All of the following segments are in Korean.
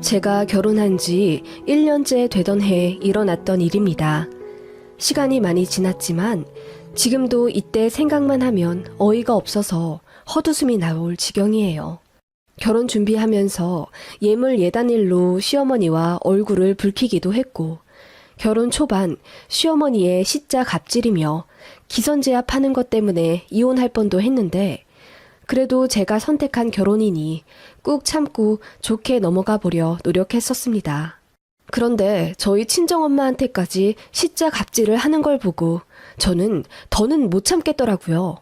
제가 결혼한 지 1년째 되던 해에 일어났던 일입니다. 시간이 많이 지났지만 지금도 이때 생각만 하면 어이가 없어서 헛웃음이 나올 지경이에요. 결혼 준비하면서 예물 예단일로 시어머니와 얼굴을 붉히기도 했고, 결혼 초반 시어머니의 시자 갑질이며 기선제압하는 것 때문에 이혼할 뻔도 했는데, 그래도 제가 선택한 결혼이니 꾹 참고 좋게 넘어가 보려 노력했었습니다. 그런데 저희 친정엄마한테까지 시자 갑질을 하는 걸 보고 저는 더는 못 참겠더라고요.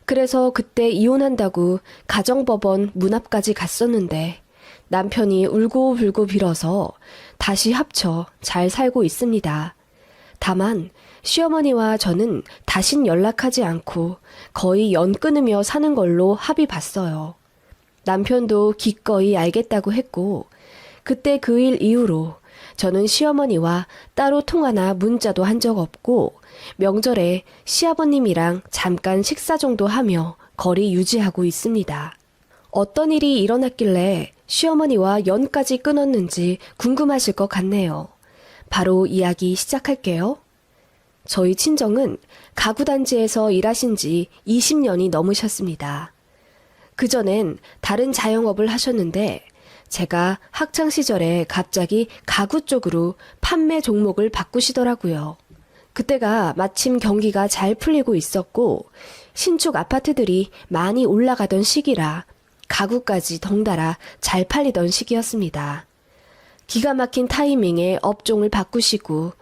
그래서 그때 이혼한다고 가정법원 문 앞까지 갔었는데 남편이 울고불고 빌어서 다시 합쳐 잘 살고 있습니다. 다만 시어머니와 저는 다신 연락하지 않고 거의 연 끊으며 사는 걸로 합의 봤어요. 남편도 기꺼이 알겠다고 했고, 그때 그 일 이후로 저는 시어머니와 따로 통화나 문자도 한 적 없고, 명절에 시아버님이랑 잠깐 식사 정도 하며 거리 유지하고 있습니다. 어떤 일이 일어났길래 시어머니와 연까지 끊었는지 궁금하실 것 같네요. 바로 이야기 시작할게요. 저희 친정은 가구단지에서 일하신 지 20년이 넘으셨습니다. 그전엔 다른 자영업을 하셨는데 제가 학창시절에 갑자기 가구 쪽으로 판매 종목을 바꾸시더라고요. 그때가 마침 경기가 잘 풀리고 있었고 신축 아파트들이 많이 올라가던 시기라 가구까지 덩달아 잘 팔리던 시기였습니다. 기가 막힌 타이밍에 업종을 바꾸시고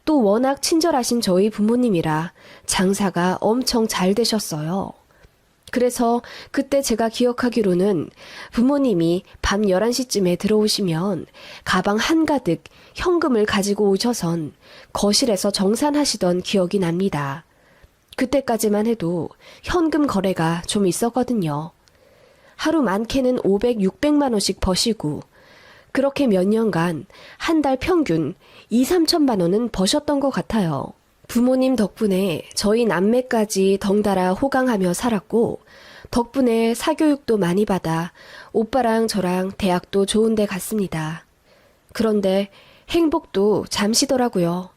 또 워낙 친절하신 저희 부모님이라 장사가 엄청 잘 되셨어요. 그래서 그때 제가 기억하기로는 부모님이 밤 11시쯤에 들어오시면 가방 한가득 현금을 가지고 오셔선 거실에서 정산하시던 기억이 납니다. 그때까지만 해도 현금 거래가 좀 있었거든요. 하루 많게는 500, 600만 원씩 버시고 그렇게 몇 년간 한 달 평균 2, 3천만 원은 버셨던 것 같아요. 부모님 덕분에 저희 남매까지 덩달아 호강하며 살았고 덕분에 사교육도 많이 받아 오빠랑 저랑 대학도 좋은 데 갔습니다. 그런데 행복도 잠시더라고요.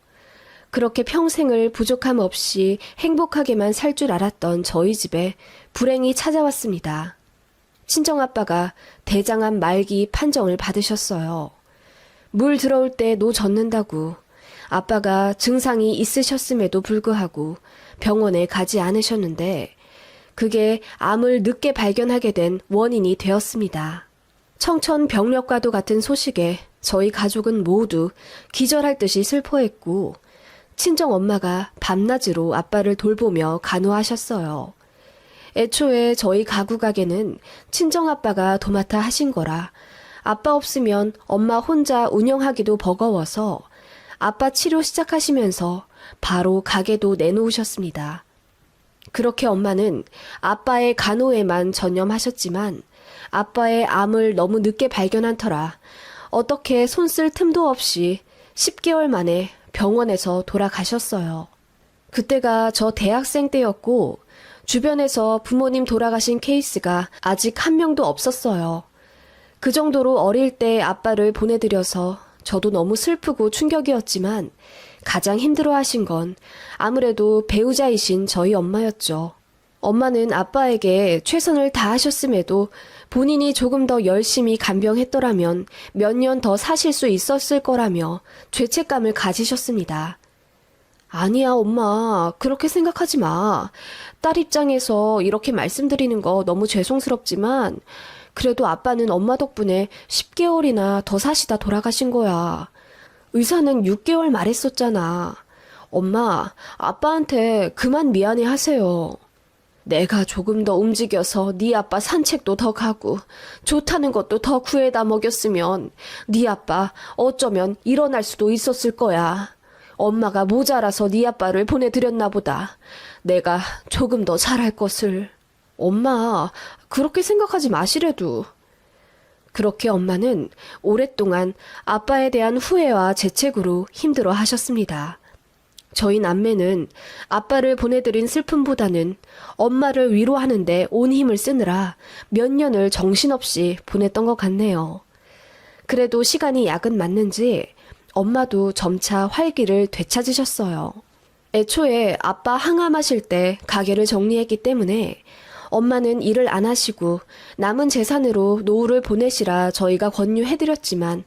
그렇게 평생을 부족함 없이 행복하게만 살 줄 알았던 저희 집에 불행이 찾아왔습니다. 친정아빠가 대장암 말기 판정을 받으셨어요. 물 들어올 때 노 젓는다고 아빠가 증상이 있으셨음에도 불구하고 병원에 가지 않으셨는데 그게 암을 늦게 발견하게 된 원인이 되었습니다. 청천벽력과도 같은 소식에 저희 가족은 모두 기절할 듯이 슬퍼했고 친정엄마가 밤낮으로 아빠를 돌보며 간호하셨어요. 애초에 저희 가구 가게는 친정아빠가 도맡아 하신 거라 아빠 없으면 엄마 혼자 운영하기도 버거워서 아빠 치료 시작하시면서 바로 가게도 내놓으셨습니다. 그렇게 엄마는 아빠의 간호에만 전념하셨지만 아빠의 암을 너무 늦게 발견한 터라 어떻게 손 쓸 틈도 없이 10개월 만에 병원에서 돌아가셨어요. 그때가 저 대학생 때였고 주변에서 부모님 돌아가신 케이스가 아직 한 명도 없었어요. 그 정도로 어릴 때 아빠를 보내드려서 저도 너무 슬프고 충격이었지만 가장 힘들어하신 건 아무래도 배우자이신 저희 엄마였죠. 엄마는 아빠에게 최선을 다하셨음에도 본인이 조금 더 열심히 간병했더라면 몇 년 더 사실 수 있었을 거라며 죄책감을 가지셨습니다. 아니야, 엄마. 그렇게 생각하지 마. 딸 입장에서 이렇게 말씀드리는 거 너무 죄송스럽지만 그래도 아빠는 엄마 덕분에 10개월이나 더 사시다 돌아가신 거야. 의사는 6개월 말했었잖아. 엄마, 아빠한테 그만 미안해 하세요. 내가 조금 더 움직여서 네 아빠 산책도 더 가고 좋다는 것도 더 구해다 먹였으면 네 아빠 어쩌면 일어날 수도 있었을 거야. 엄마가 모자라서 네 아빠를 보내드렸나 보다. 내가 조금 더 잘할 것을. 엄마, 그렇게 생각하지 마시래도. 그렇게 엄마는 오랫동안 아빠에 대한 후회와 재책으로 힘들어 하셨습니다. 저희 남매는 아빠를 보내드린 슬픔보다는 엄마를 위로하는데 온 힘을 쓰느라 몇 년을 정신없이 보냈던 것 같네요. 그래도 시간이 야근 맞는지 엄마도 점차 활기를 되찾으셨어요. 애초에 아빠 항암하실 때 가게를 정리했기 때문에 엄마는 일을 안 하시고 남은 재산으로 노후를 보내시라 저희가 권유해드렸지만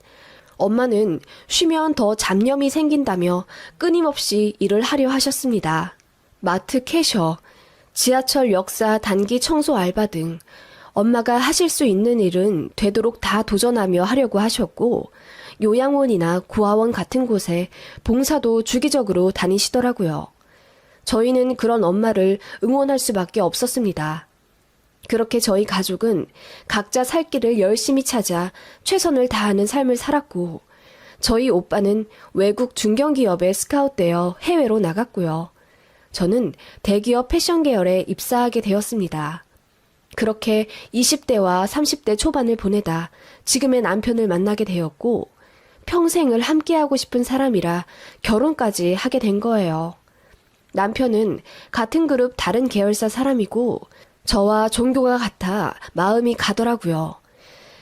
엄마는 쉬면 더 잡념이 생긴다며 끊임없이 일을 하려 하셨습니다. 마트 캐셔, 지하철 역사 단기 청소 알바 등 엄마가 하실 수 있는 일은 되도록 다 도전하며 하려고 하셨고 요양원이나 고아원 같은 곳에 봉사도 주기적으로 다니시더라고요. 저희는 그런 엄마를 응원할 수밖에 없었습니다. 그렇게 저희 가족은 각자 살 길을 열심히 찾아 최선을 다하는 삶을 살았고 저희 오빠는 외국 중견기업에 스카웃되어 해외로 나갔고요. 저는 대기업 패션 계열에 입사하게 되었습니다. 그렇게 20대와 30대 초반을 보내다 지금의 남편을 만나게 되었고 평생을 함께하고 싶은 사람이라 결혼까지 하게 된 거예요. 남편은 같은 그룹 다른 계열사 사람이고 저와 종교가 같아 마음이 가더라고요.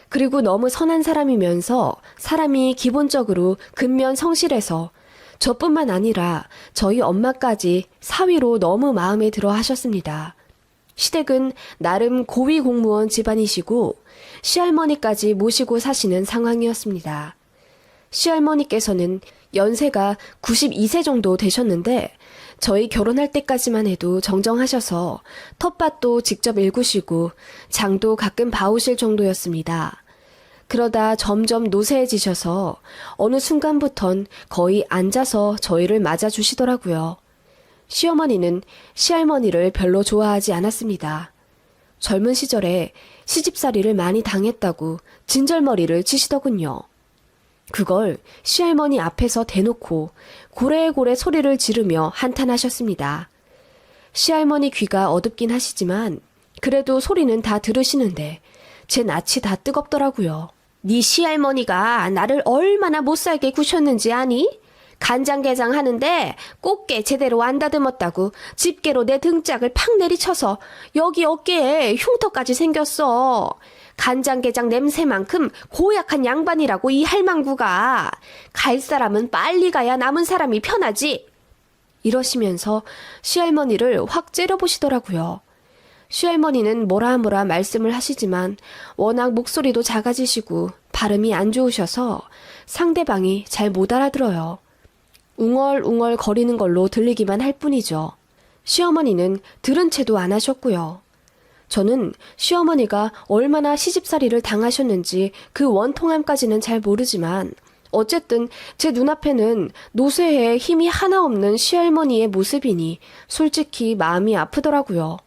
그리고 너무 선한 사람이면서 사람이 기본적으로 근면 성실해서 저뿐만 아니라 저희 엄마까지 사위로 너무 마음에 들어 하셨습니다. 시댁은 나름 고위 공무원 집안이시고 시할머니까지 모시고 사시는 상황이었습니다. 시할머니께서는 연세가 92세 정도 되셨는데 저희 결혼할 때까지만 해도 정정하셔서 텃밭도 직접 일구시고 장도 가끔 봐오실 정도였습니다. 그러다 점점 노쇠해지셔서 어느 순간부턴 거의 앉아서 저희를 맞아주시더라고요. 시어머니는 시할머니를 별로 좋아하지 않았습니다. 젊은 시절에 시집살이를 많이 당했다고 진절머리를 치시더군요. 그걸 시할머니 앞에서 대놓고 고래고래 소리를 지르며 한탄하셨습니다. 시할머니 귀가 어둡긴 하시지만 그래도 소리는 다 들으시는데 제 낯이 다 뜨겁더라고요. 네 시할머니가 나를 얼마나 못살게 구셨는지 아니? 간장게장 하는데 꽃게 제대로 안 다듬었다고 집게로 내 등짝을 팍 내리쳐서 여기 어깨에 흉터까지 생겼어. 간장게장 냄새만큼 고약한 양반이라고 이 할망구가. 갈 사람은 빨리 가야 남은 사람이 편하지. 이러시면서 시할머니를 확 째려보시더라고요. 시할머니는 뭐라 말씀을 하시지만 워낙 목소리도 작아지시고 발음이 안 좋으셔서 상대방이 잘 못 알아들어요. 웅얼웅얼 거리는 걸로 들리기만 할 뿐이죠. 시어머니는 들은 채도 안 하셨고요. 저는 시어머니가 얼마나 시집살이를 당하셨는지 그 원통함까지는 잘 모르지만 어쨌든 제 눈앞에는 노쇠해 힘이 하나 없는 시할머니의 모습이니 솔직히 마음이 아프더라고요.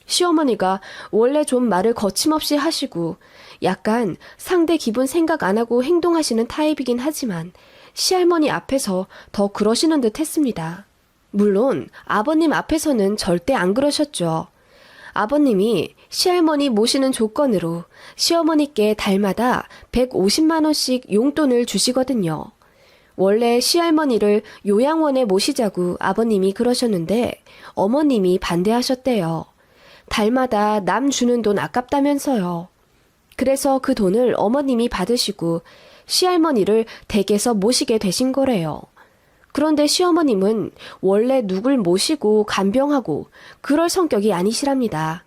시어머니가 원래 좀 말을 거침없이 하시고 약간 상대 기분 생각 안 하고 행동하시는 타입이긴 하지만 시할머니 앞에서 더 그러시는 듯 했습니다. 물론 아버님 앞에서는 절대 안 그러셨죠. 아버님이 시할머니 모시는 조건으로 시어머니께 달마다 150만 원씩 용돈을 주시거든요. 원래 시할머니를 요양원에 모시자고 아버님이 그러셨는데 어머님이 반대하셨대요. 달마다 남 주는 돈 아깝다면서요. 그래서 그 돈을 어머님이 받으시고 시할머니를 댁에서 모시게 되신 거래요. 그런데 시어머님은 원래 누굴 모시고 간병하고 그럴 성격이 아니시랍니다.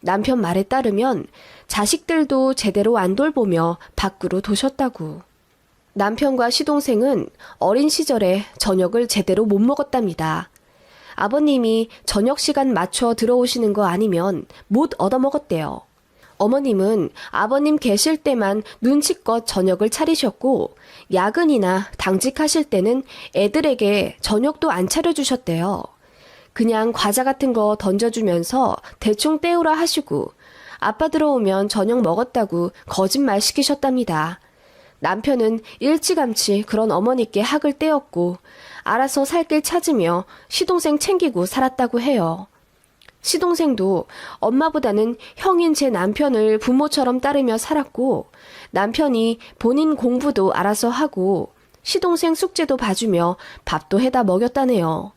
남편 말에 따르면 자식들도 제대로 안 돌보며 밖으로 도셨다고. 남편과 시동생은 어린 시절에 저녁을 제대로 못 먹었답니다. 아버님이 저녁 시간 맞춰 들어오시는 거 아니면 못 얻어먹었대요. 어머님은 아버님 계실 때만 눈치껏 저녁을 차리셨고 야근이나 당직하실 때는 애들에게 저녁도 안 차려주셨대요. 그냥 과자 같은 거 던져주면서 대충 때우라 하시고 아빠 들어오면 저녁 먹었다고 거짓말 시키셨답니다. 남편은 일찌감치 그런 어머니께 학을 떼었고 알아서 살 길 찾으며 시동생 챙기고 살았다고 해요. 시동생도 엄마보다는 형인 제 남편을 부모처럼 따르며 살았고 남편이 본인 공부도 알아서 하고 시동생 숙제도 봐주며 밥도 해다 먹였다네요.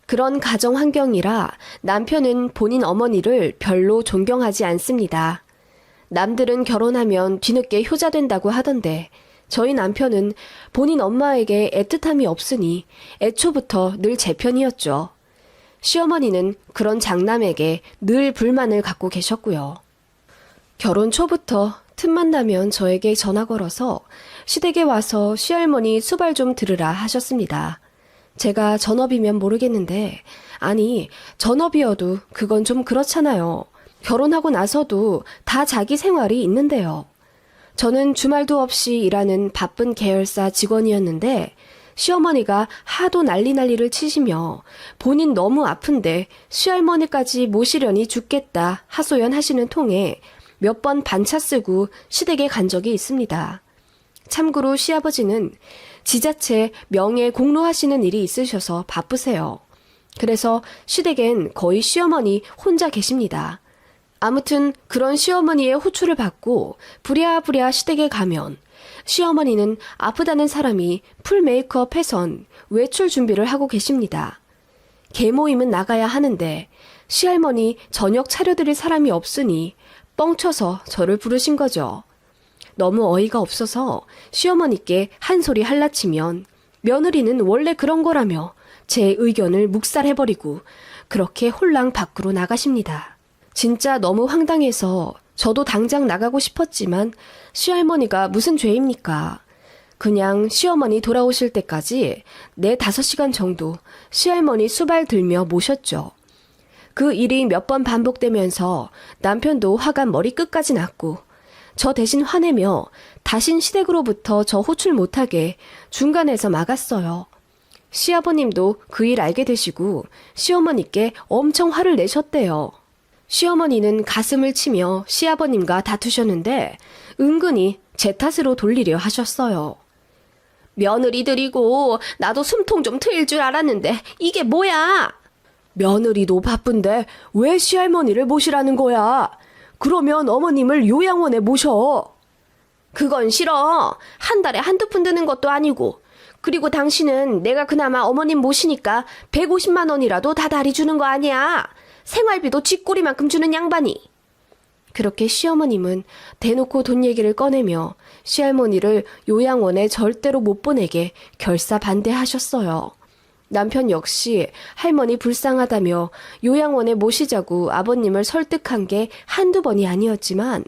그런 가정 환경이라 남편은 본인 어머니를 별로 존경하지 않습니다. 남들은 결혼하면 뒤늦게 효자된다고 하던데 저희 남편은 본인 엄마에게 애틋함이 없으니 애초부터 늘 제 편이었죠. 시어머니는 그런 장남에게 늘 불만을 갖고 계셨고요. 결혼 초부터 틈만 나면 저에게 전화 걸어서 시댁에 와서 시할머니 수발 좀 들으라 하셨습니다. 제가 전업이면 모르겠는데, 아니, 전업이어도 그건 좀 그렇잖아요. 결혼하고 나서도 다 자기 생활이 있는데요. 저는 주말도 없이 일하는 바쁜 계열사 직원이었는데 시어머니가 하도 난리를 치시며 본인 너무 아픈데 시할머니까지 모시려니 죽겠다 하소연하시는 통에 몇 번 반차 쓰고 시댁에 간 적이 있습니다. 참고로 시아버지는 지자체 명예 공로하시는 일이 있으셔서 바쁘세요. 그래서 시댁엔 거의 시어머니 혼자 계십니다. 아무튼 그런 시어머니의 호출을 받고 부랴부랴 시댁에 가면 시어머니는 아프다는 사람이 풀 메이크업 해선 외출 준비를 하고 계십니다. 개모임은 나가야 하는데 시할머니 저녁 차려드릴 사람이 없으니 뻥쳐서 저를 부르신 거죠. 너무 어이가 없어서 시어머니께 한 소리 할라치면 며느리는 원래 그런 거라며 제 의견을 묵살해버리고 그렇게 홀랑 밖으로 나가십니다. 진짜 너무 황당해서 저도 당장 나가고 싶었지만 시할머니가 무슨 죄입니까? 그냥 시어머니 돌아오실 때까지 4-5시간 정도 시할머니 수발 들며 모셨죠. 그 일이 몇 번 반복되면서 남편도 화가 머리끝까지 났고 저 대신 화내며 다신 시댁으로부터 저 호출 못하게 중간에서 막았어요. 시아버님도 그 일 알게 되시고 시어머니께 엄청 화를 내셨대요. 시어머니는 가슴을 치며 시아버님과 다투셨는데 은근히 제 탓으로 돌리려 하셨어요. 며느리들이고 나도 숨통 좀 트일 줄 알았는데 이게 뭐야? 며느리도 바쁜데 왜 시할머니를 모시라는 거야? 그러면 어머님을 요양원에 모셔. 그건 싫어. 한 달에 한두 푼 드는 것도 아니고. 그리고 당신은 내가 그나마 어머님 모시니까 150만 원이라도 다 다리 주는 거 아니야. 생활비도 쥐꼬리만큼 주는 양반이. 그렇게 시어머님은 대놓고 돈 얘기를 꺼내며 시할머니를 요양원에 절대로 못 보내게 결사 반대하셨어요. 남편 역시 할머니 불쌍하다며 요양원에 모시자고 아버님을 설득한 게 한두 번이 아니었지만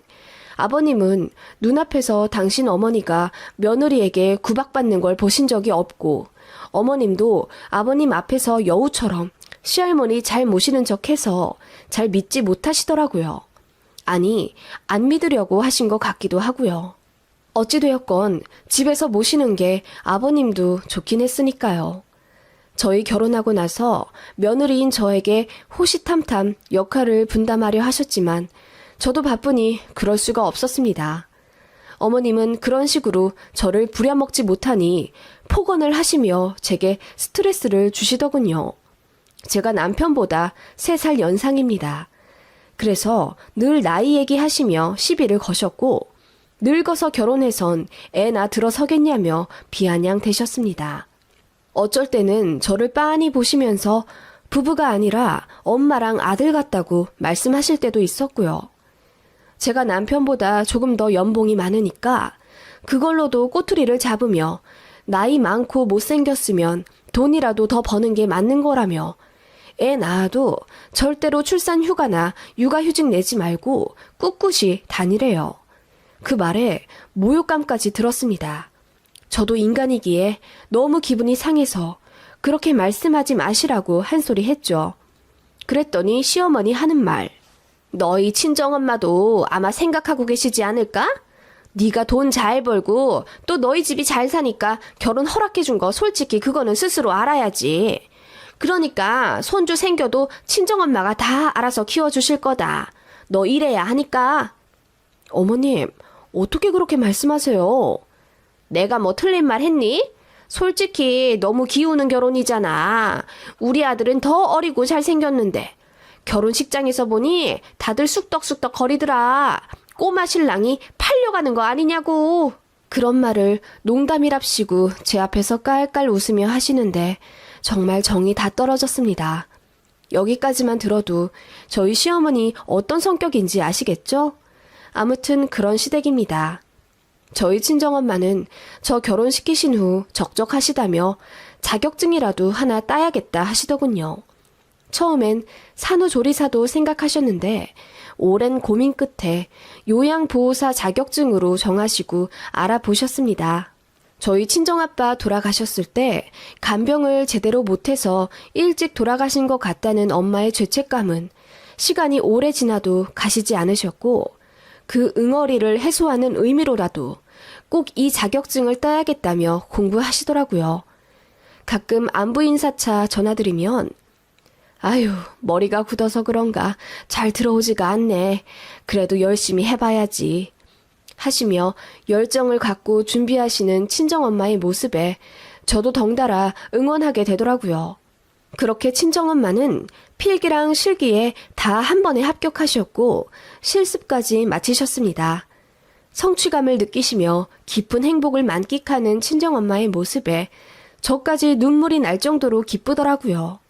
아버님은 눈앞에서 당신 어머니가 며느리에게 구박받는 걸 보신 적이 없고 어머님도 아버님 앞에서 여우처럼 시할머니 잘 모시는 척해서 잘 믿지 못하시더라고요. 아니, 안 믿으려고 하신 것 같기도 하고요. 어찌되었건 집에서 모시는 게 아버님도 좋긴 했으니까요. 저희 결혼하고 나서 며느리인 저에게 호시탐탐 역할을 분담하려 하셨지만 저도 바쁘니 그럴 수가 없었습니다. 어머님은 그런 식으로 저를 부려먹지 못하니 폭언을 하시며 제게 스트레스를 주시더군요. 제가 남편보다 3살 연상입니다. 그래서 늘 나이 얘기하시며 시비를 거셨고 늙어서 결혼해선 애나 들어서겠냐며 비아냥 대셨습니다. 어쩔 때는 저를 빤히 보시면서 부부가 아니라 엄마랑 아들 같다고 말씀하실 때도 있었고요. 제가 남편보다 조금 더 연봉이 많으니까 그걸로도 꼬투리를 잡으며 나이 많고 못생겼으면 돈이라도 더 버는 게 맞는 거라며 애 낳아도 절대로 출산 휴가나 육아휴직 내지 말고 꿋꿋이 다니래요. 그 말에 모욕감까지 들었습니다. 저도 인간이기에 너무 기분이 상해서 그렇게 말씀하지 마시라고 한 소리 했죠. 그랬더니 시어머니 하는 말. 너희 친정엄마도 아마 생각하고 계시지 않을까? 네가 돈 잘 벌고 또 너희 집이 잘 사니까 결혼 허락해준 거 솔직히 그거는 스스로 알아야지. 그러니까 손주 생겨도 친정엄마가 다 알아서 키워주실 거다. 너 이래야 하니까. 어머님, 어떻게 그렇게 말씀하세요? 내가 뭐 틀린 말 했니? 솔직히 너무 기우는 결혼이잖아. 우리 아들은 더 어리고 잘생겼는데 결혼식장에서 보니 다들 쑥덕쑥덕 거리더라. 꼬마 신랑이 팔려가는 거 아니냐고. 그런 말을 농담이랍시고 제 앞에서 깔깔 웃으며 하시는데 정말 정이 다 떨어졌습니다. 여기까지만 들어도 저희 시어머니 어떤 성격인지 아시겠죠? 아무튼 그런 시댁입니다. 저희 친정엄마는 저 결혼시키신 후 적적하시다며 자격증이라도 하나 따야겠다 하시더군요. 처음엔 산후조리사도 생각하셨는데 오랜 고민 끝에 요양보호사 자격증으로 정하시고 알아보셨습니다. 저희 친정아빠 돌아가셨을 때 간병을 제대로 못해서 일찍 돌아가신 것 같다는 엄마의 죄책감은 시간이 오래 지나도 가시지 않으셨고 그 응어리를 해소하는 의미로라도 꼭 이 자격증을 따야겠다며 공부하시더라고요. 가끔 안부 인사차 전화드리면 아유, 머리가 굳어서 그런가 잘 들어오지가 않네. 그래도 열심히 해봐야지. 하시며 열정을 갖고 준비하시는 친정엄마의 모습에 저도 덩달아 응원하게 되더라고요. 그렇게 친정엄마는 필기랑 실기에 다 한 번에 합격하셨고 실습까지 마치셨습니다. 성취감을 느끼시며 깊은 행복을 만끽하는 친정엄마의 모습에 저까지 눈물이 날 정도로 기쁘더라고요.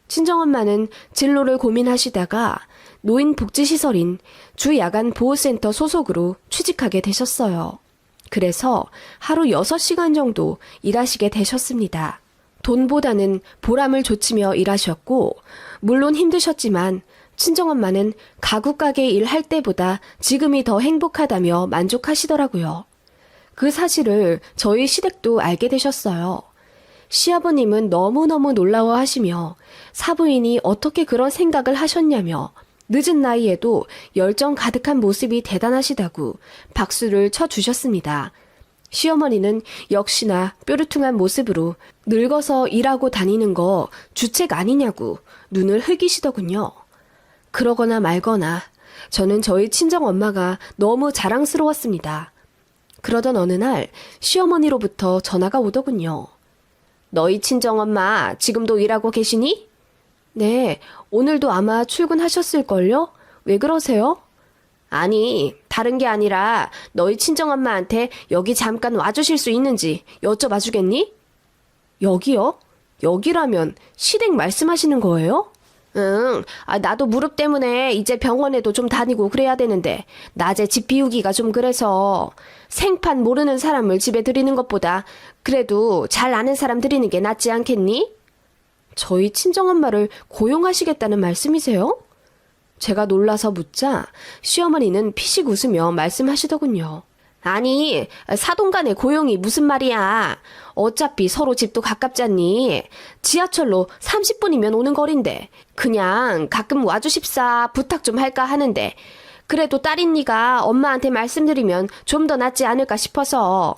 친정엄마는 진로를 고민하시다가 노인복지시설인 주야간보호센터 소속으로 취직하게 되셨어요. 그래서 하루 6시간 정도 일하시게 되셨습니다. 돈보다는 보람을 좇으며 일하셨고 물론 힘드셨지만 친정엄마는 가구 가게 일할 때보다 지금이 더 행복하다며 만족하시더라고요. 그 사실을 저희 시댁도 알게 되셨어요. 시아버님은 너무너무 놀라워하시며 사부인이 어떻게 그런 생각을 하셨냐며 늦은 나이에도 열정 가득한 모습이 대단하시다고 박수를 쳐주셨습니다. 시어머니는 역시나 뾰루퉁한 모습으로 늙어서 일하고 다니는 거 주책 아니냐고 눈을 흘기시더군요. 그러거나 말거나 저는 저희 친정엄마가 너무 자랑스러웠습니다. 그러던 어느 날 시어머니로부터 전화가 오더군요. 너희 친정엄마 지금도 일하고 계시니? 네, 오늘도 아마 출근하셨을걸요? 왜 그러세요? 아니, 다른 게 아니라 너희 친정엄마한테 여기 잠깐 와주실 수 있는지 여쭤봐 주겠니? 여기요? 여기라면 시댁 말씀하시는 거예요? 응, 나도 무릎 때문에 이제 병원에도 좀 다니고 그래야 되는데 낮에 집 비우기가 좀 그래서 생판 모르는 사람을 집에 들이는 것보다 그래도 잘 아는 사람 들이는 게 낫지 않겠니? 저희 친정엄마를 고용하시겠다는 말씀이세요? 제가 놀라서 묻자 시어머니는 피식 웃으며 말씀하시더군요. 아니, 사돈간의 고용이 무슨 말이야. 어차피 서로 집도 가깝잖니. 지하철로 30분이면 오는 거리인데 그냥 가끔 와주십사 부탁 좀 할까 하는데 그래도 딸인 네가 엄마한테 말씀드리면 좀 더 낫지 않을까 싶어서.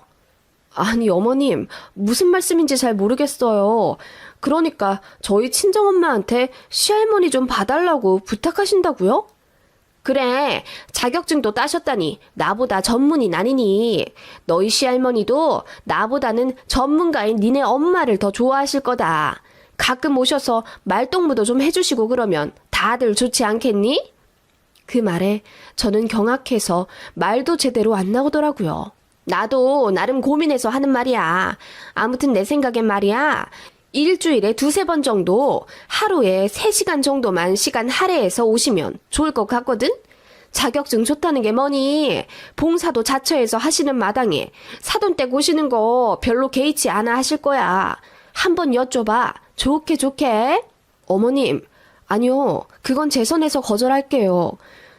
아니 어머님, 무슨 말씀인지 잘 모르겠어요. 그러니까 저희 친정엄마한테 시할머니 좀 봐달라고 부탁하신다고요? 그래, 자격증도 따셨다니 나보다 전문인 아니니. 너희 시할머니도 나보다는 전문가인 니네 엄마를 더 좋아하실 거다. 가끔 오셔서 말동무도 좀 해주시고 그러면 다들 좋지 않겠니? 그 말에 저는 경악해서 말도 제대로 안 나오더라고요. 나도 나름 고민해서 하는 말이야. 아무튼 내 생각엔 말이야. 일주일에 2-3번 정도 하루에 3시간 정도만 시간 할애해서 오시면 좋을 것 같거든? 자격증 좋다는 게 뭐니? 봉사도 자처해서 하시는 마당에 사돈댁 오시는 거 별로 개의치 않아 하실 거야. 한번 여쭤봐. 좋게. 어머님, 아니요. 그건 제 선에서 거절할게요.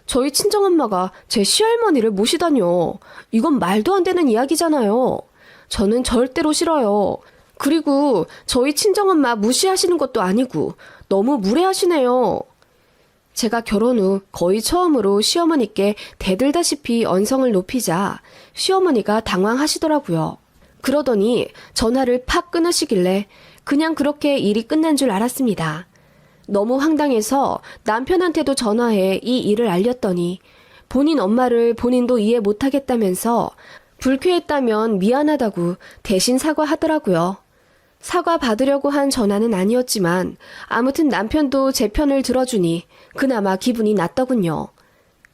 저희 친정엄마가 제 시할머니를 모시다뇨. 이건 말도 안 되는 이야기잖아요. 저는 절대로 싫어요. 그리고 저희 친정엄마 무시하시는 것도 아니고 너무 무례하시네요. 제가 결혼 후 거의 처음으로 시어머니께 대들다시피 언성을 높이자 시어머니가 당황하시더라고요. 그러더니 전화를 팍 끊으시길래 그냥 그렇게 일이 끝난 줄 알았습니다. 너무 황당해서 남편한테도 전화해 이 일을 알렸더니 본인 엄마를 본인도 이해 못하겠다면서 불쾌했다면 미안하다고 대신 사과하더라고요. 사과 받으려고 한 전화는 아니었지만 아무튼 남편도 제 편을 들어주니 그나마 기분이 났더군요.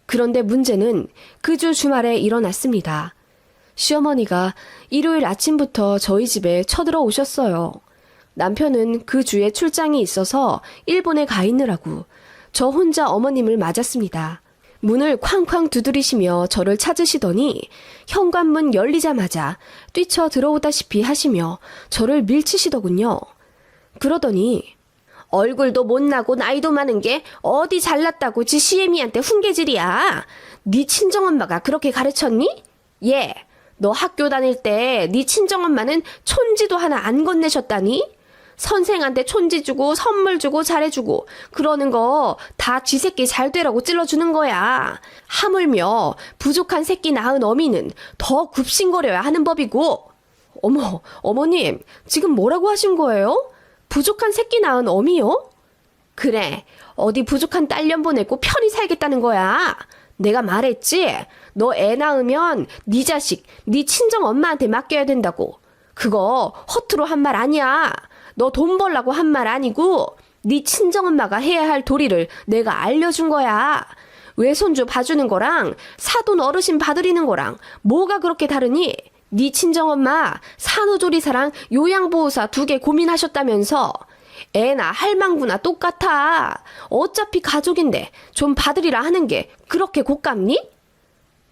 그런데 문제는 그 주 주말에 일어났습니다. 시어머니가 일요일 아침부터 저희 집에 쳐들어 오셨어요. 남편은 그 주에 출장이 있어서 일본에 가 있느라고 저 혼자 어머님을 맞았습니다. 문을 쾅쾅 두드리시며 저를 찾으시더니 현관문 열리자마자 뛰쳐 들어오다시피 하시며 저를 밀치시더군요. 그러더니 얼굴도 못나고 나이도 많은 게 어디 잘났다고 지 시애미한테 훈계질이야. 네 친정엄마가 그렇게 가르쳤니? 예, 너 학교 다닐 때 네 친정엄마는 촌지도 하나 안 건네셨다니? 선생한테 촌지 주고 선물 주고 잘해주고 그러는 거 다 지 새끼 잘 되라고 찔러주는 거야. 하물며 부족한 새끼 낳은 어미는 더 굽신거려야 하는 법이고. 어머, 어머님, 지금 뭐라고 하신 거예요? 부족한 새끼 낳은 어미요? 그래, 어디 부족한 딸년 보내고 편히 살겠다는 거야. 내가 말했지? 너 애 낳으면 네 자식, 네 친정 엄마한테 맡겨야 된다고. 그거 허투루 한 말 아니야. 너 돈 벌라고 한 말 아니고 네 친정엄마가 해야 할 도리를 내가 알려준 거야. 외손주 봐주는 거랑 사돈 어르신 봐드리는 거랑 뭐가 그렇게 다르니? 네 친정엄마 산후조리사랑 요양보호사 2개 고민하셨다면서. 애나 할망구나 똑같아. 어차피 가족인데 좀 봐드리라 하는 게 그렇게 곶감니?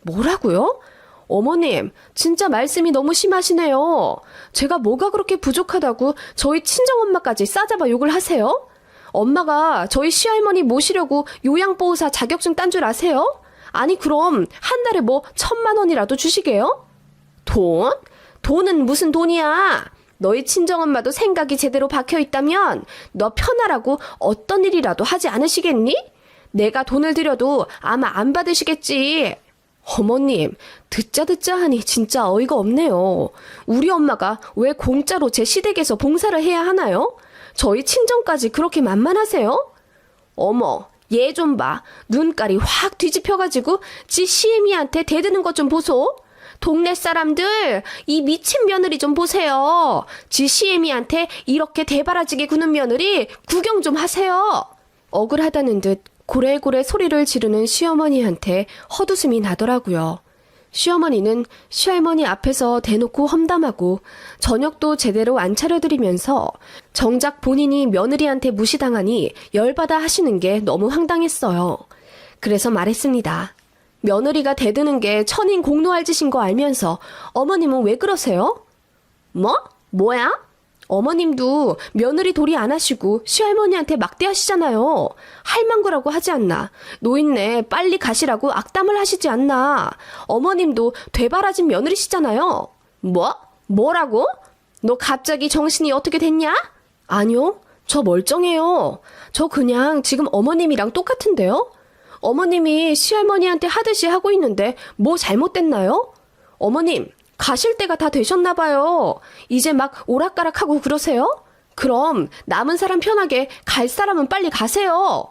뭐라고요? 어머님, 진짜 말씀이 너무 심하시네요. 제가 뭐가 그렇게 부족하다고 저희 친정엄마까지 싸잡아 욕을 하세요? 엄마가 저희 시할머니 모시려고 요양보호사 자격증 딴 줄 아세요? 아니 그럼 한 달에 뭐 1,000만 원이라도 주시게요? 돈? 돈은 무슨 돈이야? 너희 친정엄마도 생각이 제대로 박혀있다면 너 편하라고 어떤 일이라도 하지 않으시겠니? 내가 돈을 드려도 아마 안 받으시겠지. 어머님, 듣자 하니 진짜 어이가 없네요. 우리 엄마가 왜 공짜로 제 시댁에서 봉사를 해야 하나요? 저희 친정까지 그렇게 만만하세요? 어머, 얘 좀 봐. 눈깔이 확 뒤집혀가지고 지 시애미한테 대드는 것 좀 보소. 동네 사람들, 이 미친 며느리 좀 보세요. 지 시애미한테 이렇게 대바라지게 구는 며느리 구경 좀 하세요. 억울하다는 듯 고래고래 소리를 지르는 시어머니한테 헛웃음이 나더라고요. 시어머니는 시할머니 앞에서 대놓고 험담하고 저녁도 제대로 안 차려드리면서 정작 본인이 며느리한테 무시당하니 열받아 하시는 게 너무 황당했어요. 그래서 말했습니다. 며느리가 대드는 게 천인 공노할 짓인 거 알면서 어머님은 왜 그러세요? 뭐? 뭐야? 어머님도 며느리 도리 안 하시고 시할머니한테 막대하시잖아요. 할망구라고 하지 않나. 노인네 빨리 가시라고 악담을 하시지 않나. 어머님도 되바라진 며느리시잖아요. 뭐? 뭐라고? 너 갑자기 정신이 어떻게 됐냐? 아니요. 저 멀쩡해요. 저 그냥 지금 어머님이랑 똑같은데요? 어머님이 시할머니한테 하듯이 하고 있는데 뭐 잘못됐나요? 어머님, 가실 때가 다 되셨나 봐요. 이제 막 오락가락하고 그러세요? 그럼 남은 사람 편하게 갈 사람은 빨리 가세요.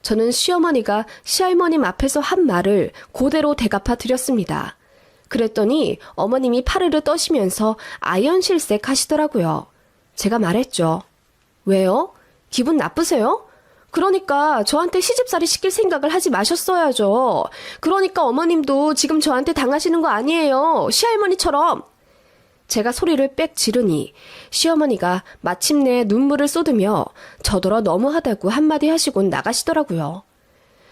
저는 시어머니가 시할머님 앞에서 한 말을 그대로 대갚아 드렸습니다. 그랬더니 어머님이 파르르 떠시면서 아연실색 하시더라고요. 제가 말했죠. 왜요? 기분 나쁘세요? 그러니까 저한테 시집살이 시킬 생각을 하지 마셨어야죠. 그러니까 어머님도 지금 저한테 당하시는 거 아니에요. 시할머니처럼. 제가 소리를 빽 지르니 시어머니가 마침내 눈물을 쏟으며 저더러 너무하다고 한마디 하시곤 나가시더라고요.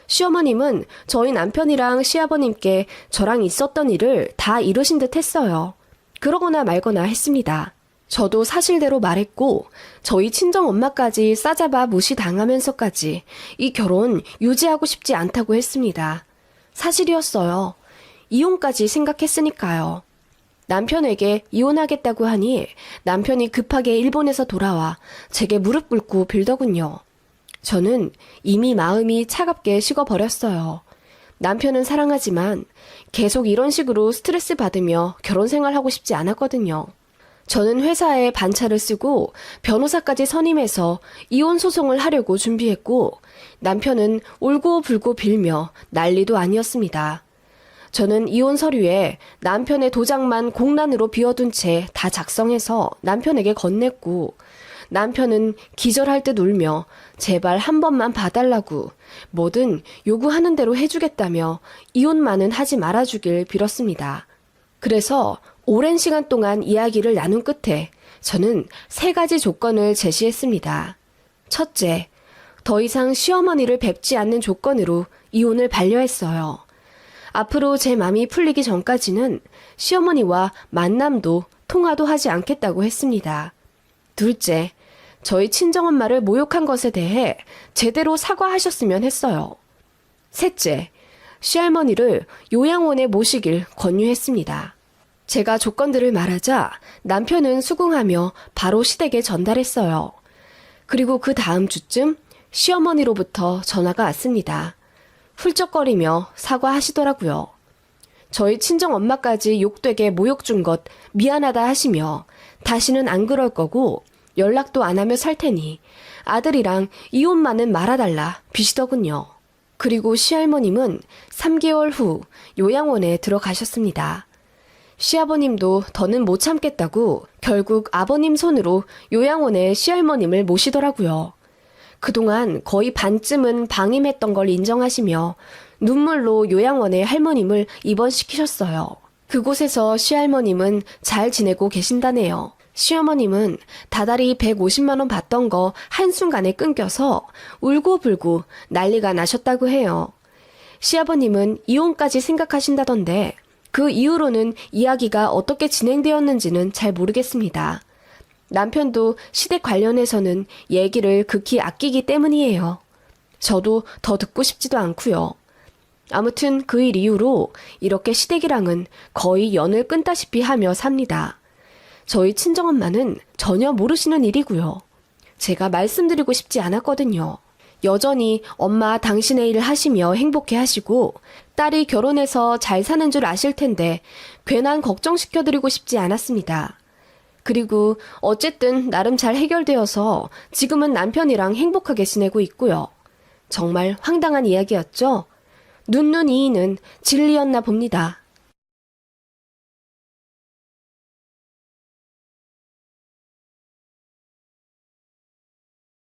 시어머님은 저희 남편이랑 시아버님께 저랑 있었던 일을 다 이루신 듯 했어요. 그러거나 말거나 했습니다. 저도 사실대로 말했고 저희 친정엄마까지 싸잡아 무시당하면서까지 이 결혼 유지하고 싶지 않다고 했습니다. 사실이었어요. 이혼까지 생각했으니까요. 남편에게 이혼하겠다고 하니 남편이 급하게 일본에서 돌아와 제게 무릎 꿇고 빌더군요. 저는 이미 마음이 차갑게 식어버렸어요. 남편은 사랑하지만 계속 이런 식으로 스트레스 받으며 결혼 생활하고 싶지 않았거든요. 저는 회사에 반차를 쓰고 변호사까지 선임해서 이혼 소송을 하려고 준비했고 남편은 울고불고 빌며 난리도 아니었습니다. 저는 이혼 서류에 남편의 도장만 공란으로 비워둔 채 다 작성해서 남편에게 건넸고 남편은 기절할 듯 울며 제발 한 번만 봐달라고 뭐든 요구하는 대로 해주겠다며 이혼만은 하지 말아주길 빌었습니다. 그래서 오랜 시간 동안 이야기를 나눈 끝에 저는 3가지 조건을 제시했습니다. 첫째, 더 이상 시어머니를 뵙지 않는 조건으로 이혼을 반려했어요. 앞으로 제 맘이 풀리기 전까지는 시어머니와 만남도 통화도 하지 않겠다고 했습니다. 둘째, 저희 친정엄마를 모욕한 것에 대해 제대로 사과하셨으면 했어요. 셋째, 시할머니를 요양원에 모시길 권유했습니다. 제가 조건들을 말하자 남편은 수긍하며 바로 시댁에 전달했어요. 그리고 그 다음 주쯤 시어머니로부터 전화가 왔습니다. 훌쩍거리며 사과하시더라고요. 저희 친정엄마까지 욕되게 모욕 준 것 미안하다 하시며 다시는 안 그럴 거고 연락도 안 하며 살 테니 아들이랑 이혼만은 말아달라 비시더군요. 그리고 시할머님은 3개월 후 요양원에 들어가셨습니다. 시아버님도 더는 못 참겠다고 결국 아버님 손으로 요양원에 시할머님을 모시더라고요. 그동안 거의 반쯤은 방임했던 걸 인정하시며 눈물로 요양원에 할머님을 입원시키셨어요. 그곳에서 시할머님은 잘 지내고 계신다네요. 시어머님은 다달이 150만 원 받던 거 한순간에 끊겨서 울고불고 난리가 나셨다고 해요. 시아버님은 이혼까지 생각하신다던데 그 이후로는 이야기가 어떻게 진행되었는지는 잘 모르겠습니다. 남편도 시댁 관련해서는 얘기를 극히 아끼기 때문이에요. 저도 더 듣고 싶지도 않고요. 아무튼 그 일 이후로 이렇게 시댁이랑은 거의 연을 끊다시피 하며 삽니다. 저희 친정엄마는 전혀 모르시는 일이고요. 제가 말씀드리고 싶지 않았거든요. 여전히 엄마 당신의 일을 하시며 행복해 하시고 딸이 결혼해서 잘 사는 줄 아실 텐데 괜한 걱정시켜드리고 싶지 않았습니다. 그리고 어쨌든 나름 잘 해결되어서 지금은 남편이랑 행복하게 지내고 있고요. 정말 황당한 이야기였죠? 눈눈이는 진리였나 봅니다.